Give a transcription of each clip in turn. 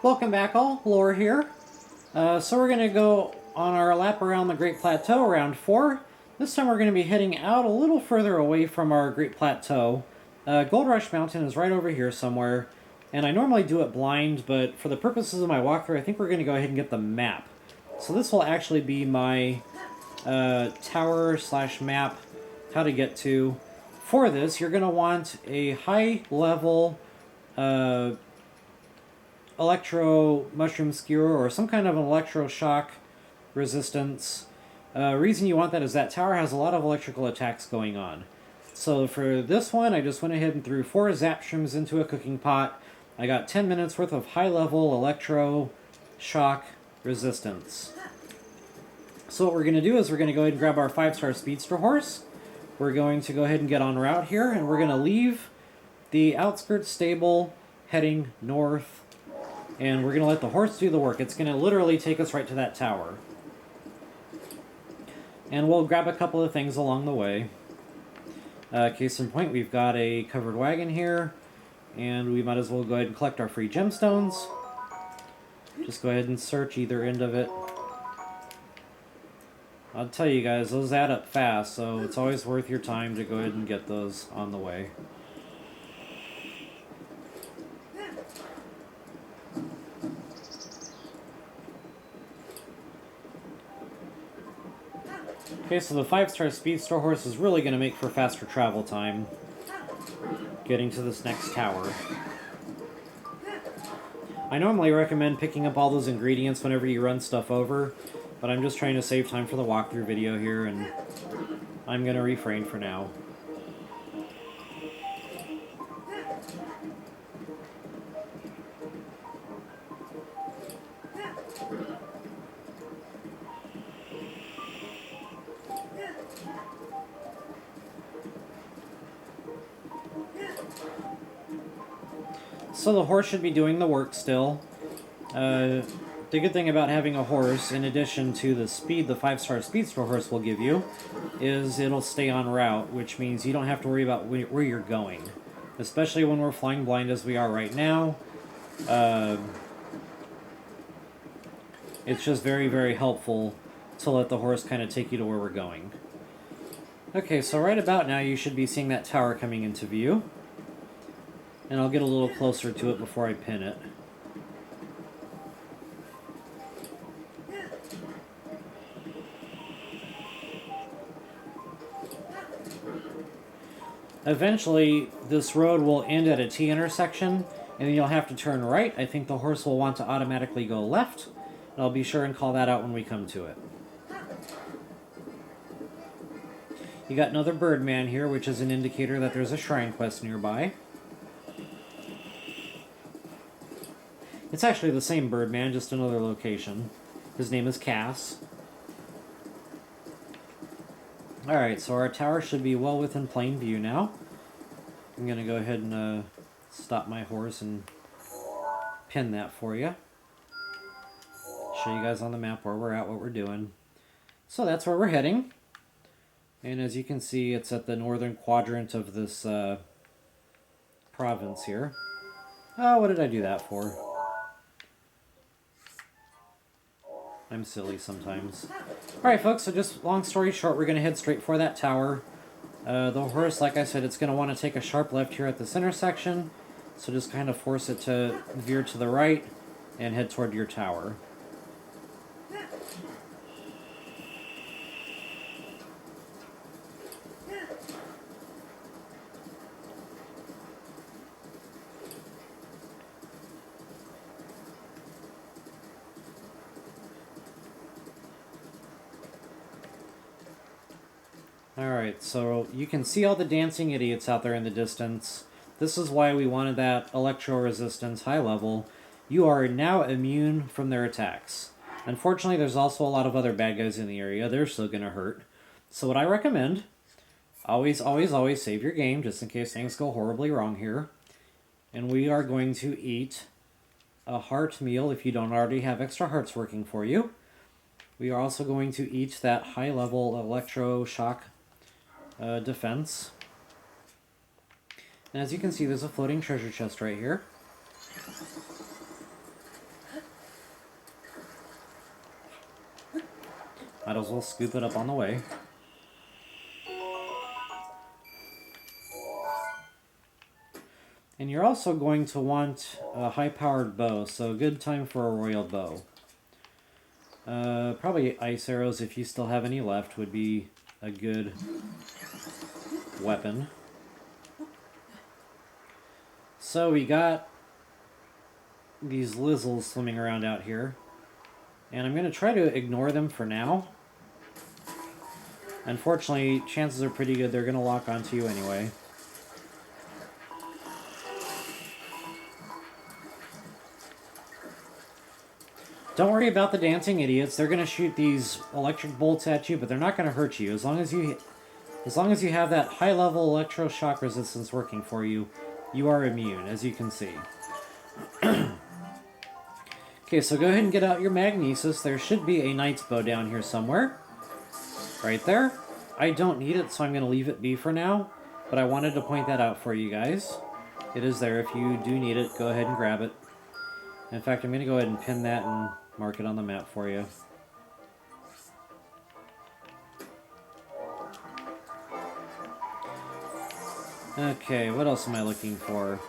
Welcome back all, Lore here. So we're going to go on our lap around the Great Plateau, round 4. This time we're going to be heading out a little further away from our Great Plateau. Gold Rush Mountain is right over here somewhere, and I normally do it blind, but for the purposes of my walkthrough, I think we're going to go ahead and get the map. So this will actually be my tower/map, how to get to. For this, you're going to want a high-level electro mushroom skewer or some kind of an electroshock resistance. Reason you want that is that tower has a lot of electrical attacks going on. So for this one, I just went ahead and threw 4 zap shrooms into a cooking pot. I got 10 minutes worth of high-level electro shock resistance. So what we're going to do is we're going to go ahead and grab our 5-star speedster horse. We're going to go ahead and get on route here, and we're going to leave the outskirts stable heading north. And we're going to let the horse do the work. It's going to literally take us right to that tower. And we'll grab a couple of things along the way. Case in point, we've got a covered wagon here. And we might as well go ahead and collect our free gemstones. Just go ahead and search either end of it. I'll tell you guys, those add up fast, so it's always worth your time to go ahead and get those on the way. Okay, so the 5-star speedster horse is really going to make for faster travel time getting to this next tower. I normally recommend picking up all those ingredients whenever you run stuff over, but I'm just trying to save time for the walkthrough video here, and I'm going to refrain for now. So the horse should be doing the work still. The good thing about having a horse, in addition to the speed the 5-star speedster horse will give you, is it'll stay on route, which means you don't have to worry about where you're going. Especially when we're flying blind as we are right now. It's just very, very helpful to let the horse kind of take you to where we're going. Okay, so right about now you should be seeing that tower coming into view. And I'll get a little closer to it before I pin it. Eventually, this road will end at a T intersection, and then you'll have to turn right. I think the horse will want to automatically go left, and I'll be sure and call that out when we come to it. You got another Birdman here, which is an indicator that there's a shrine quest nearby. It's actually the same Birdman, just another location. His name is Cass. Alright, so our tower should be well within plain view now. I'm going to go ahead and stop my horse and pin that for you. Show you guys on the map where we're at, what we're doing. So that's where we're heading. And as you can see, it's at the northern quadrant of this province here. Oh, what did I do that for? I'm silly sometimes. Alright folks, so just long story short, we're going to head straight for that tower. The horse, like I said, it's going to want to take a sharp left here at this intersection. So just kind of force it to veer to the right and head toward your tower. Alright, so you can see all the dancing idiots out there in the distance. This is why we wanted that electro resistance high level. You are now immune from their attacks. Unfortunately, there's also a lot of other bad guys in the area. They're still going to hurt. So what I recommend, always, always, always save your game, just in case things go horribly wrong here. And we are going to eat a heart meal if you don't already have extra hearts working for you. We are also going to eat that high level electro shock defense. And as you can see, there's a floating treasure chest right here. Might as well scoop it up on the way. And you're also going to want a high-powered bow, so a good time for a royal bow. Probably ice arrows, if you still have any left, would be a good weapon. So we got these lizzles swimming around out here, and I'm going to try to ignore them for now. Unfortunately, chances are pretty good they're going to lock onto you anyway. Don't worry about the dancing idiots. They're going to shoot these electric bolts at you, but they're not going to hurt you. As long as you have that high-level electroshock resistance working for you, you are immune, as you can see. Okay, so go ahead and get out your magnesis. There should be a knight's bow down here somewhere. Right there. I don't need it, so I'm going to leave it be for now. But I wanted to point that out for you guys. It is there. If you do need it, go ahead and grab it. In fact, I'm going to go ahead and pin that and mark it on the map for you. Okay, what else am I looking for?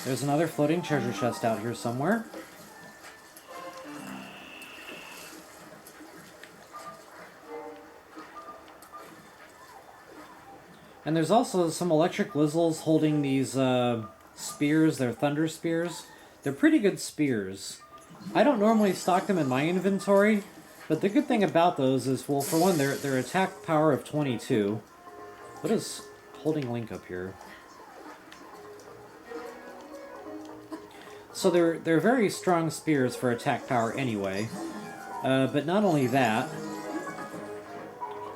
There's another floating treasure chest out here somewhere. And there's also some electric lizzles holding these spears. They're thunder spears. They're pretty good spears. I don't normally stock them in my inventory, but the good thing about those is, well, for one, their attack power of 22. What is holding Link up here? So they're very strong spears for attack power anyway. But not only that,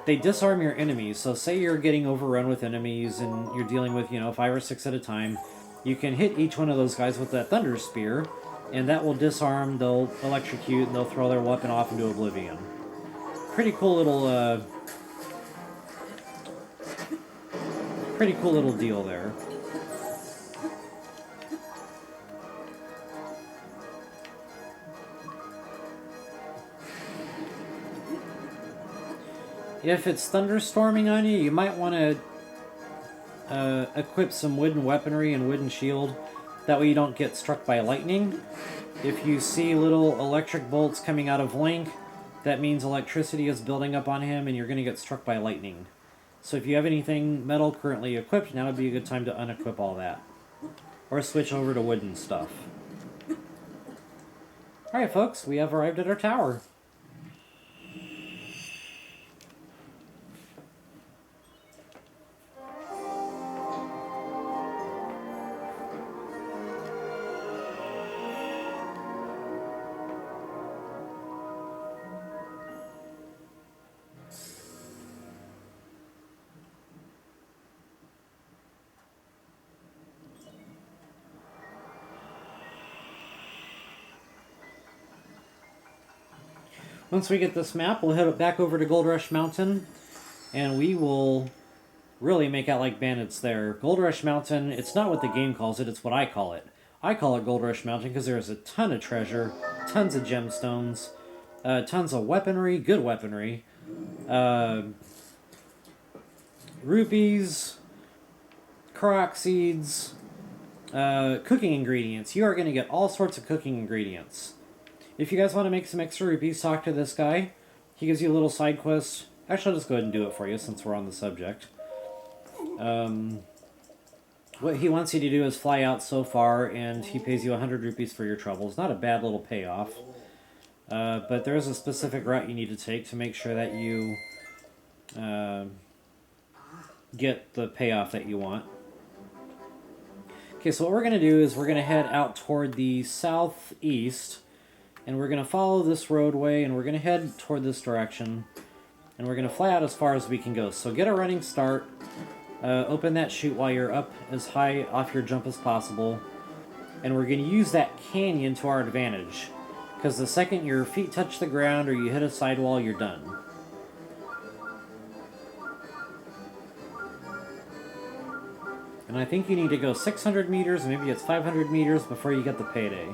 they disarm your enemies. So say you're getting overrun with enemies and you're dealing with, 5 or 6 at a time. You can hit each one of those guys with that thunder spear, and that will disarm, they'll electrocute, and they'll throw their weapon off into oblivion. Pretty cool little deal there. If it's thunderstorming on you, you might want to equip some wooden weaponry and wooden shield. That way you don't get struck by lightning. If you see little electric bolts coming out of Link, that means electricity is building up on him and you're going to get struck by lightning. So if you have anything metal currently equipped, now would be a good time to unequip all that. Or switch over to wooden stuff. Alright folks, we have arrived at our tower. Once we get this map, we'll head back over to Gold Rush Mountain, and we will really make out like bandits there. Gold Rush Mountain, it's not what the game calls it, it's what I call it. I call it Gold Rush Mountain because there's a ton of treasure, tons of gemstones, tons of weaponry, good weaponry, rupees, Korok seeds, cooking ingredients. You are going to get all sorts of cooking ingredients. If you guys want to make some extra rupees, talk to this guy. He gives you a little side quest. Actually, I'll just go ahead and do it for you since we're on the subject. What he wants you to do is fly out so far, and he pays you 100 rupees for your troubles. Not a bad little payoff. But there is a specific route you need to take to make sure that you get the payoff that you want. Okay, so what we're going to do is we're going to head out toward the southeast. And we're going to follow this roadway, and we're going to head toward this direction. And we're going to fly out as far as we can go. So get a running start. Open that chute while you're up as high off your jump as possible. And we're going to use that canyon to our advantage. Because the second your feet touch the ground or you hit a sidewall, you're done. And I think you need to go 600 meters, maybe it's 500 meters before you get the payday.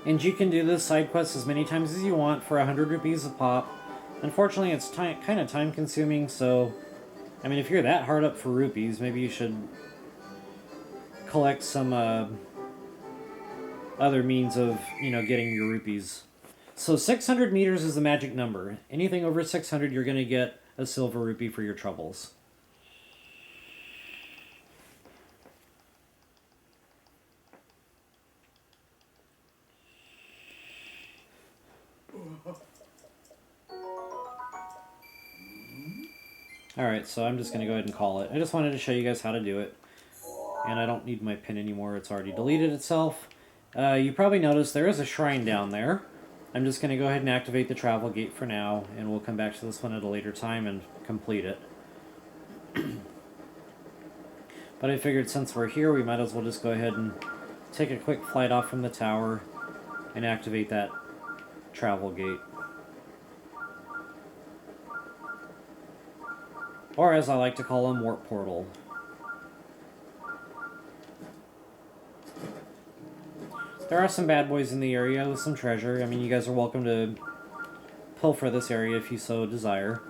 And you can do this side quest as many times as you want for 100 rupees a pop. Unfortunately, it's kind of time consuming, so... I mean, if you're that hard up for rupees, maybe you should collect some other means of, getting your rupees. So 600 meters is the magic number. Anything over 600, you're going to get a silver rupee for your troubles. Alright, so I'm just going to go ahead and call it. I just wanted to show you guys how to do it. And I don't need my pin anymore, it's already deleted itself. You probably noticed there is a shrine down there. I'm just going to go ahead and activate the travel gate for now, and we'll come back to this one at a later time and complete it. But I figured since we're here, we might as well just go ahead and take a quick flight off from the tower and activate that travel gate. Or as I like to call them, warp portal. There are some bad boys in the area with some treasure. I mean, you guys are welcome to pilfer this area if you so desire.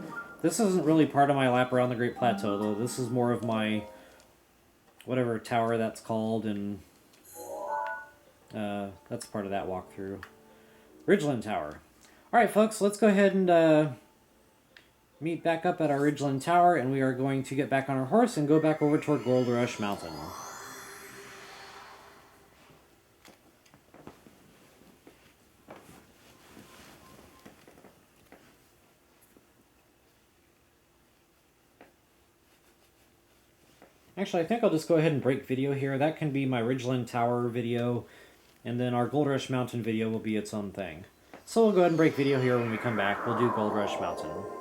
This isn't really part of my lap around the Great Plateau, though. This is more of my... whatever tower that's called, and... that's part of that walkthrough. Ridgeland Tower. Alright, folks, let's go ahead and meet back up at our Ridgeland Tower, and we are going to get back on our horse and go back over toward Gold Rush Mountain. Actually, I think I'll just go ahead and break video here. That can be my Ridgeland Tower video, and then our Gold Rush Mountain video will be its own thing. So we'll go ahead and break video here when we come back. We'll do Gold Rush Mountain.